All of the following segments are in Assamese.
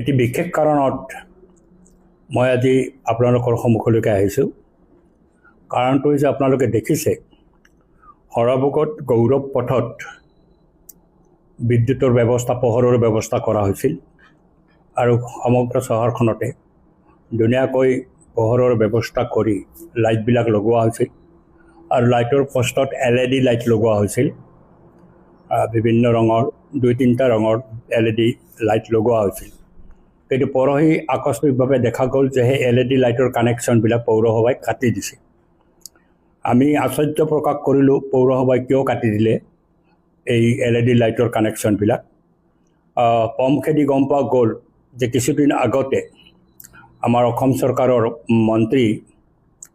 এটি বিশেষ কাৰণত মই আজি আপোনালোকৰ সন্মুখলৈকে আহিছোঁ। কাৰণটো হৈছে আপোনালোকে দেখিছে সৰভোগত গৌৰৱ পথত বিদ্যুতৰ ব্যৱস্থা, পোহৰৰ ব্যৱস্থা কৰা হৈছিল আৰু সমগ্ৰ চহৰখনতে ধুনীয়াকৈ পোহৰৰ ব্যৱস্থা কৰি লাইটবিলাক লগোৱা হৈছিল আৰু লাইটৰ পোষ্টত LED লাইট লগোৱা হৈছিল। বিভিন্ন ৰঙৰ 2-3টা ৰঙৰ LED লাইট লগোৱা হৈছিল। কিন্তু পৰহি আকস্মিকভাৱে দেখা গ'ল যে সেই LED লাইটৰ কানেকশ্যনবিলাক পৌৰসভাই কাটি দিছে। আমি আশ্চৰ্য প্ৰকাশ কৰিলোঁ পৌৰসভাই কিয় কাটি দিলে এই LED লাইটৰ কানেকশ্যনবিলাক। পমখেদি গম পোৱা গ'ল যে কিছুদিন আগতে আমাৰ অসম চৰকাৰৰ মন্ত্ৰী,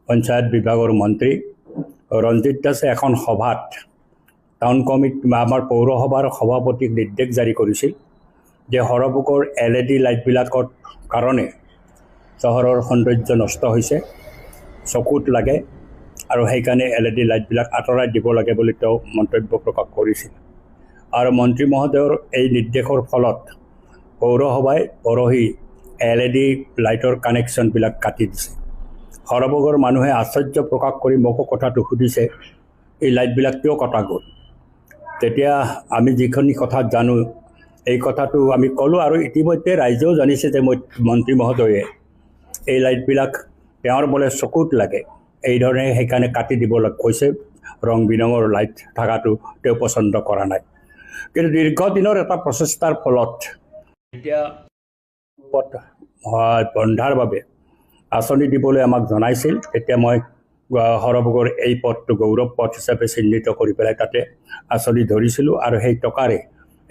পঞ্চায়ত বিভাগৰ মন্ত্ৰী ৰঞ্জিত দাসে এখন সভাত টাউন কমিটি আমাৰ পৌৰসভাৰ সভাপতিক নিৰ্দেশ জাৰি কৰিছিল যে সৰভোগৰ LED লাইটবিলাকৰ কাৰণে চহৰৰ সৌন্দৰ্য নষ্ট হৈছে, চকুত লাগে আৰু সেইকাৰণে LED লাইটবিলাক আঁতৰাই দিব লাগে বুলি তেওঁ মন্তব্য প্ৰকাশ কৰিছিল। আৰু মন্ত্ৰী মহোদয়ৰ এই নিৰ্দেশৰ ফলত পৌৰসভাই পৰহি LED লাইটৰ কানেকশ্যনবিলাক কাটি দিছে। সৰভোগৰ মানুহে আশ্চৰ্য প্ৰকাশ কৰি মোকো কথাটো সুধিছে, এই লাইটবিলাক কিয় কটা গ'ল? তেতিয়া আমি যিখিনি কথা জানো এই কথাটো আমি ক'লোঁ আৰু ইতিমধ্যে ৰাইজেও জানিছে যে মন্ত্ৰী মহোদয়ে এই লাইটবিলাক তেওঁৰ বোলে চকুত লাগে, এইধৰণে সেইকাৰণে কাটি দিব কৈছে। ৰং বিৰঙৰ লাইট থকাটো তেওঁ পচন্দ কৰা নাই। কিন্তু দীৰ্ঘদিনৰ এটা প্ৰচেষ্টাৰ ফলত এতিয়া পথ বন্ধাৰ বাবে আঁচনি দিবলৈ আমাক জনাইছিল। তেতিয়া মই সৰভোগৰ এই পথটো গৌৰৱ পথ হিচাপে চিহ্নিত কৰি পেলাই তাতে আঁচনি ধৰিছিলোঁ আৰু সেই টকাৰে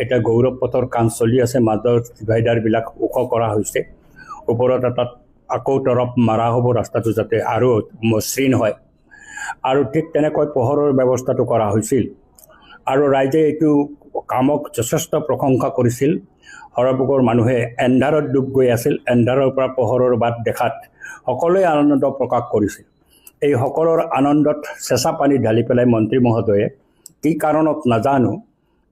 এতিয়া গৌৰৱ পথৰ কাম চলি আছে। মাজৰ ডিভাইডাৰবিলাক ওখ কৰা হৈছে, ওপৰত এটা আকৌ তৰপ মাৰা হ'ব ৰাস্তাটো যাতে আৰু মসৃণ হয়। আৰু ঠিক তেনেকৈ পোহৰৰ ব্যৱস্থাটো কৰা হৈছিল আৰু ৰাইজে এইটো কামক যথেষ্ট প্ৰশংসা কৰিছিল। সৰভোগৰ মানুহে এন্ধাৰত ডুব গৈ আছিল, এন্ধাৰৰ পৰা পোহৰৰ বাট দেখাত সকলোৱে আনন্দ প্ৰকাশ কৰিছিল। এই সকলৰ আনন্দত চেঁচা পানী ঢালি পেলাই মন্ত্ৰী মহোদয়ে কি কাৰণত নাজানো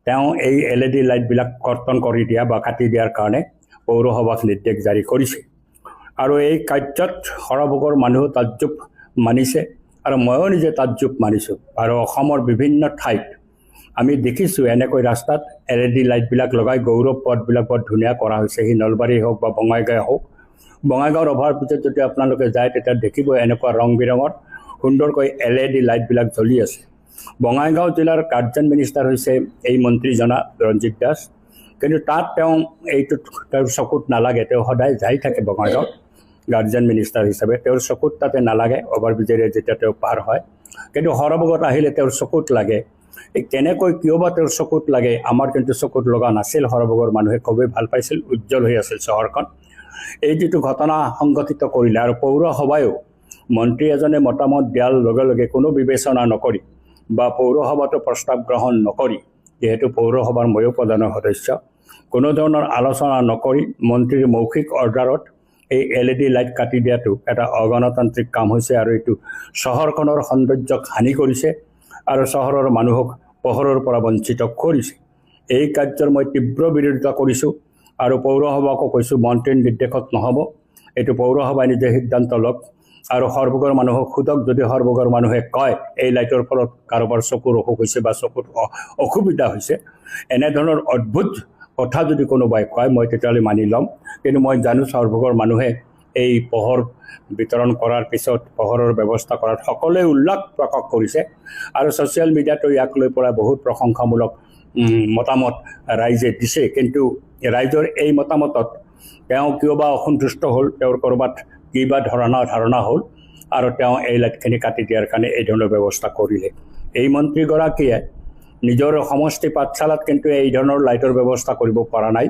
তেওঁ এই LED লাইটবিলাক কৰ্তন কৰি দিয়া বা কাটি দিয়াৰ কাৰণে পৌৰসভাক নিৰ্দেশ জাৰি কৰিছে। আৰু এই কাৰ্যত সৰভোগৰ মানুহ তাজ্জুব মানিছে আৰু ময়ো নিজে তাজ্জুব মানিছোঁ। আৰু অসমৰ বিভিন্ন ঠাইত আমি দেখিছোঁ এনেকৈ ৰাস্তাত LED লাইটবিলাক লগাই গৌৰৱ পথবিলাক বৰ ধুনীয়া কৰা হৈছে। সি নলবাৰী হওক বা বঙাইগাঁও হওক। বঙাইগাঁৱৰ অভাৰব্ৰিজত যদি আপোনালোকে যায় তেতিয়া দেখিব এনেকুৱা ৰং বিৰঙৰ সুন্দৰকৈ LED লাইটবিলাক জ্বলি আছে। বঙাইগাঁও জিলাৰ গাৰ্জেন মিনিষ্টাৰ হৈছে এই মন্ত্ৰীজনা ৰঞ্জিত দাস, কিন্তু তাত তেওঁ এইটোত তেওঁৰ চকুত নালাগে। তেওঁ সদায় যাই থাকে বঙাইগাঁৱত গাৰ্জেন মিনিষ্টাৰ হিচাপে, তেওঁৰ চকুত তাতে নালাগে অভাৰব্ৰিজেৰে যেতিয়া তেওঁ পাৰ হয়। কিন্তু সৰভোগত আহিলে তেওঁৰ চকুত লাগে। এই কেনেকৈ কিয় বা তেওঁৰ চকুত লাগে? আমাৰ কিন্তু চকুত লগা নাছিল। সৰভোগৰ মানুহে খুবেই ভাল পাইছিল, উজ্জ্বল হৈ আছিল চহৰখন। এই যিটো ঘটনা সংঘটিত কৰিলে আৰু পৌৰসভায়ো মন্ত্ৰী এজনে মতামত দিয়াৰ লগে লগে কোনো বিবেচনা নকৰি বা পৌৰসভাটো প্ৰস্তাৱ গ্ৰহণ নকৰি, যিহেতু পৌৰসভাৰ ময়ো প্ৰধানৰ সদস্য, কোনো ধৰণৰ আলোচনা নকৰি মন্ত্ৰীৰ মৌখিক অৰ্ডাৰত এই LED লাইট কাটি দিয়াটো এটা অগণতান্ত্ৰিক কাম হৈছে আৰু এইটো চহৰখনৰ সৌন্দৰ্যক হানি কৰিছে আৰু চহৰৰ মানুহক পোহৰৰ পৰা বঞ্চিত কৰিছে। এই কাৰ্যৰ মই তীব্ৰ বিৰোধিতা কৰিছোঁ আৰু পৌৰসভাকো কৈছোঁ মন্ত্ৰীৰ নিৰ্দেশত নহ'ব, এইটো পৌৰসভাই নিজে সিদ্ধান্ত লওক। আৰু সৰভোগৰ মানুহক সোধক, যদি সৰভোগৰ মানুহে কয় এই লাইটৰ ফলত কাৰোবাৰ চকুৰ অসুখ হৈছে বা চকুত অসুবিধা হৈছে, এনেধৰণৰ অদ্ভুত কথা যদি কোনোবাই কয় মই তেতিয়াহ'লে মানি ল'ম। কিন্তু মই জানো সৰভোগৰ মানুহে এই পোহৰ বিতৰণ কৰাৰ পিছত পোহৰৰ ব্যৱস্থা কৰাত সকলোৱে উল্লাস প্ৰকাশ কৰিছে আৰু ছ'চিয়েল মিডিয়াতো ইয়াক লৈ পৰা বহুত প্ৰশংসামূলক মতামত ৰাইজে দিছে। কিন্তু ৰাইজৰ এই মতামতত তেওঁ কিয় বা অসন্তুষ্ট হ'ল, তেওঁৰ ক'ৰবাত কিবা ধাৰণা হ'ল আৰু তেওঁ এই লাইটখিনি কাটি দিয়াৰ কাৰণে এই ধৰণৰ ব্যৱস্থা কৰিলে। এই মন্ত্ৰীগৰাকীয়ে নিজৰ সমষ্টি পাঠশালাত কিন্তু এই ধৰণৰ লাইটৰ ব্যৱস্থা কৰিব পৰা নাই।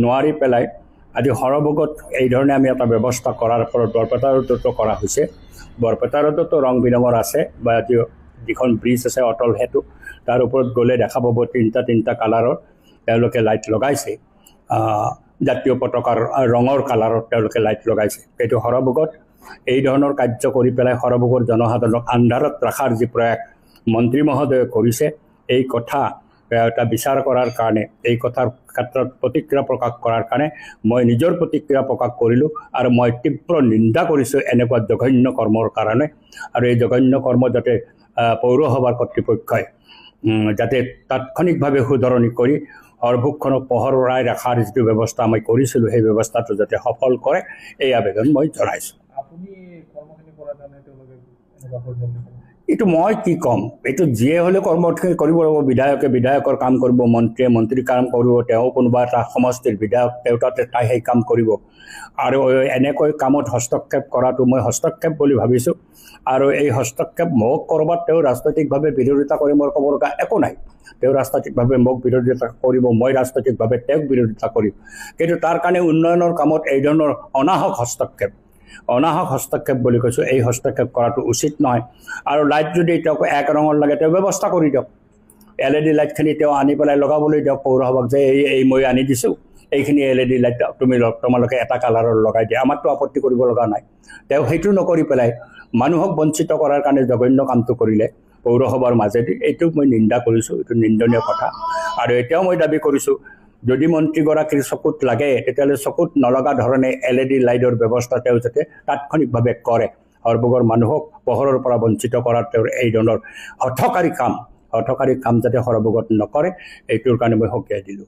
নোৱাৰি পেলাই আজি সৰভোগত এই ধৰণে আমি এটা ব্যৱস্থা কৰাৰ ফলত বৰপেটা ৰোডতো কৰা হৈছে। বৰপেটা ৰোডতো ৰং বিৰঙৰ আছে বা যিখন ব্ৰিজ আছে অটল সেতু, তাৰ ওপৰত গ'লে দেখা পাব তিনিটা কালাৰৰ তেওঁলোকে লাইট লগাইছে। জাতীয় পতাকাৰ ৰঙৰ কালাৰত তেওঁলোকে লাইট লগাইছে। এইটো সৰভোগত এই ধৰণৰ কাৰ্য কৰি পেলাই সৰভোগৰ জনসাধাৰণক আন্ধাৰত ৰখাৰ যি প্ৰয়াস মন্ত্ৰী মহোদয়ে কৰিছে, এই কথা এটা বিচাৰ কৰাৰ কাৰণে এই কথাৰ ক্ষেত্ৰত প্ৰতিক্ৰিয়া প্ৰকাশ কৰাৰ কাৰণে মই নিজৰ প্ৰতিক্ৰিয়া প্ৰকাশ কৰিলোঁ আৰু মই তীব্ৰ নিন্দা কৰিছোঁ এনেকুৱা জঘন্য কৰ্মৰ কাৰণে। আৰু এই জঘন্য কৰ্ম যাতে পৌৰসভাৰ কৰ্তৃপক্ষই যাতে তাৎক্ষণিকভাৱে শুধৰণি কৰি হৰভোগখনক পোহৰাই ৰখাৰ যিটো ব্যৱস্থা মই কৰিছিলোঁ সেই ব্যৱস্থাটো যাতে সফল কৰে এই আবেদন মই জনাইছোঁ। এইটো মই কি ক'ম, এইটো যিয়ে হ'লেও কৰ্মখিনি কৰিব লাগিব। বিধায়কে বিধায়কৰ কাম কৰিব, মন্ত্ৰীয়ে মন্ত্ৰীৰ কাম কৰিব, তেওঁ কোনোবা এটা সমষ্টিৰ বিধায়ক তেওঁ তাতে তাই সেই কাম কৰিব। আৰু এনেকৈ কামত হস্তক্ষেপ কৰাটো মই হস্তক্ষেপ বুলি ভাবিছোঁ। আৰু এই হস্তক্ষেপ মোক ক'ৰবাত তেওঁ ৰাজনৈতিকভাৱে বিৰোধিতা কৰি মোৰ ক'ব লগা একো নাই। তেওঁ ৰাজনৈতিকভাৱে মোক বিৰোধিতা কৰিব, মই ৰাজনৈতিকভাৱে তেওঁক বিৰোধিতা কৰিম। কিন্তু তাৰ কাৰণে উন্নয়নৰ কামত এই ধৰণৰ অনাহক হস্তক্ষেপ বুলি কৈছোঁ, এই হস্তক্ষেপ কৰাটো উচিত নহয়। আৰু লাইট যদি তেওঁক এক ৰঙৰ লাগে তেওঁ ব্যৱস্থা কৰি দিয়ক। LED লাইটখিনি তেওঁ আনি পেলাই লগাবলৈ দিয়ক পৌৰসভাক, যে এই মই আনি দিছোঁ, এইখিনি LED লাইট তোমালোকে এটা কালাৰৰ লগাই দিয়া, আমাৰতো আপত্তি কৰিব লগা নাই। তেওঁ সেইটো নকৰি পেলাই মানুহক বঞ্চিত কৰাৰ কাৰণে জঘন্য কামটো কৰিলে পৌৰসভাৰ মাজেদি। এইটো মই নিন্দা কৰিছোঁ, এইটো নিন্দনীয় কথা। আৰু এতিয়াও মই দাবী কৰিছোঁ, যদি মন্ত্ৰীগৰাকীৰ চকুত লাগে তেতিয়াহ'লে চকুত নলগা ধৰণে LED লাইটৰ ব্যৱস্থা তেওঁ যাতে তাৎক্ষণিকভাৱে কৰে। হৰভোগৰ মানুহক পোহৰৰ পৰা বঞ্চিত কৰাৰ তেওঁৰ এই ধৰণৰ হঠকাৰী কাম যাতে হৰভোগত নকৰে, এইটোৰ কাৰণে মই সকীয়াই দিলোঁ।